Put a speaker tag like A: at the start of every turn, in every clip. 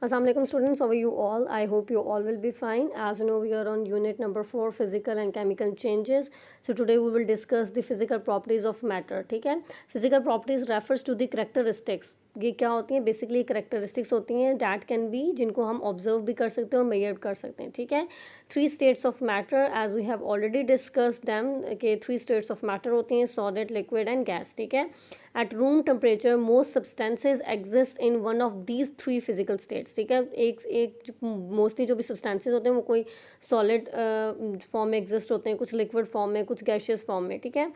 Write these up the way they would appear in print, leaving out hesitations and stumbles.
A: Assalamu alaikum students, how are you all? I hope you all will be fine. As you know, we are on unit number 4, physical and chemical changes. So today we will discuss the physical properties of matter. ठीक है, physical properties refers to the characteristics. ये क्या होती हैं? Basically characteristics होती हैं that can be, जिनको हम ऑब्जर्व भी कर सकते हैं और मेजर कर सकते हैं. ठीक है, 3 states of matter as we have already discussed them के 3 स्टेट्स ऑफ मैटर होती हैं, सॉलिड, लिक्विड एंड गैस. ठीक है, at room temperature most substances exist in one of these 3 physical states. ठीक है, एक मोस्टली जो भी सब्सटेंसेज होते हैं वो कोई सॉलिड फॉर्म में एग्जिस्ट होते हैं, कुछ लिक्विड फॉर्म में, कुछ गैशियस फॉर्म में. ठीक है,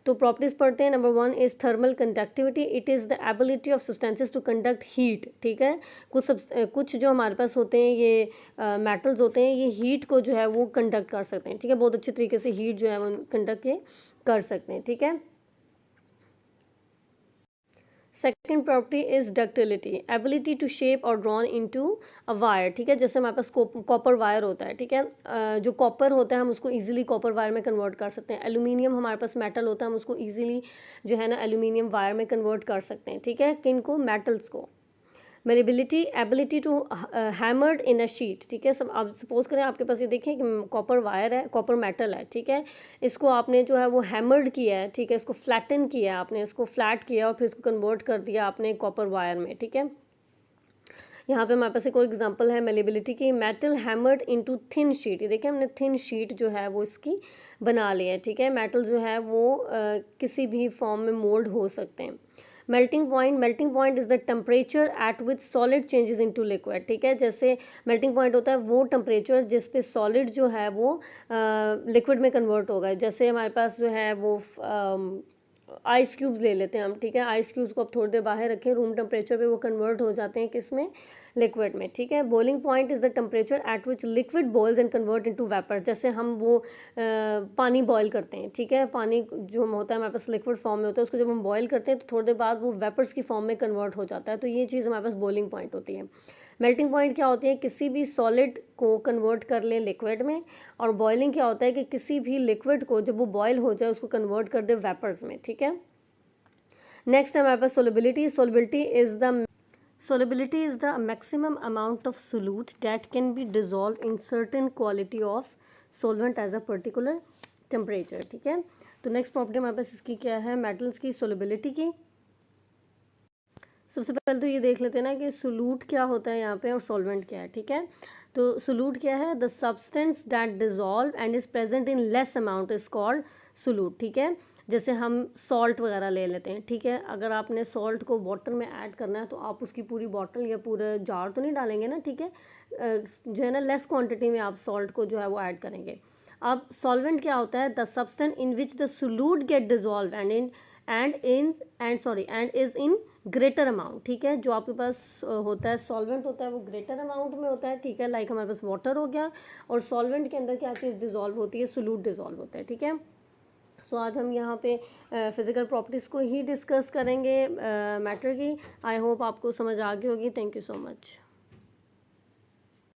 A: तो प्रॉपर्टीज पढ़ते हैं. Number 1 is thermal conductivity. It is the ability of substances to conduct heat. ठीक है, कुछ जो हमारे पास होते हैं ये मेटल्स होते हैं, ये हीट को जो है वो कंडक्ट कर सकते हैं. ठीक है, बहुत अच्छे तरीके से हीट जो है वो कंडक्ट कर सकते हैं. ठीक है, second property is ductility, ability to shape और ड्रॉन इनटू अ वायर. ठीक है, जैसे हमारे पास कॉपर वायर होता है. ठीक है, जो कॉपर होता है हम उसको इजीली कॉपर वायर में कन्वर्ट कर सकते हैं. एल्यूमिनियम हमारे पास मेटल होता है, हम उसको इजीली जो है ना एल्यूमिनियम वायर में कन्वर्ट कर सकते हैं. ठीक है, किन को? मेटल्स को. Malleability, ability to hammered in a sheet. ठीक है, सब आप सपोज करें आपके पास ये देखें कि कॉपर वायर है, कॉपर मेटल है. ठीक है, इसको आपने जो है वो हैमर्ड किया है. ठीक है, इसको फ्लैटन किया, आपने इसको फ्लैट किया और फिर इसको कन्वर्ट कर दिया आपने कॉपर वायर में. ठीक है, यहाँ पे हमारे पास एक और एग्जांपल है मेलेबिलिटी की, metal hammered into thin sheet. ये देखिए हमने थिन शीट जो है वो इसकी बना ली है. ठीक है, मेटल जो है वो किसी भी फॉर्म में मोल्ड हो सकते हैं. Melting point is the temperature at which solid changes into liquid. ठीक है, जैसे मेल्टिंग पॉइंट होता है वो टेम्परेचर जिस पे सॉलिड जो है वो लिक्विड में कन्वर्ट होगा. जैसे हमारे पास जो है वो आइस क्यूब्स ले लेते हैं हम. ठीक है, आइस क्यूब्स को आप थोड़ी देर बाहर रखें, रूम टेम्परेचर पे वो कन्वर्ट हो जाते हैं किस में? लिक्विड में. ठीक है, boiling point is the temperature at which liquid boils and convert into vapour. जैसे हम वो पानी बॉयल करते हैं. ठीक है, पानी जो होता है हमारे पास लिक्विड फॉर्म में होता है, उसको जब हम बॉयल करते हैं तो थोड़ी देर बाद वो वेपर्स की फॉर्म में कन्वर्ट हो जाता है. तो ये चीज़ हमारे पास बॉइलिंग पॉइंट होती है. मेल्टिंग पॉइंट क्या होती है? किसी भी सॉलिड को कन्वर्ट कर ले लिक्विड में. और बॉइलिंग क्या होता है कि किसी भी लिक्विड को जब वो बॉयल हो जाए उसको कन्वर्ट कर दे वेपर्स में. ठीक है, नेक्स्ट है हमारे पास solubility. Solubility is the maximum amount of solute that can be dissolved in certain quality of solvent as a particular temperature. ठीक है, तो नेक्स्ट प्रॉपर्टी हमारे पास इसकी क्या है? मेटल्स की सोलिबिलिटी की. सबसे पहले तो ये देख लेते हैं ना कि सोलूट क्या होता है यहाँ पे और सॉल्वेंट क्या है. ठीक है, तो सोलूट क्या है? The substance that dissolve and is present in less amount is called सोलूट. ठीक है, जैसे हम सॉल्ट वगैरह ले लेते हैं. ठीक है, अगर आपने सॉल्ट को वाटर में ऐड करना है तो आप उसकी पूरी बॉटल या पूरा जार तो नहीं डालेंगे ना. ठीक है, जो है ना लेस क्वांटिटी में आप सॉल्ट को जो है वो ऐड करेंगे. अब सॉल्वेंट क्या होता है? The substance in which the solute get dissolve and is in greater amount. ठीक है, जो आपके पास होता है सॉल्वेंट होता है वो ग्रेटर अमाउंट में होता है. ठीक है, लाइक हमारे पास वाटर हो गया, और सॉल्वेंट के अंदर क्या चीज़ डिजॉल्व होती है? सोलूट डिजॉल्व होता है. ठीक है, सो आज हम यहाँ पे फिजिकल प्रॉपर्टीज़ को ही डिस्कस करेंगे मैटर की. आई होप आपको समझ आ गई होगी. Thank you so much.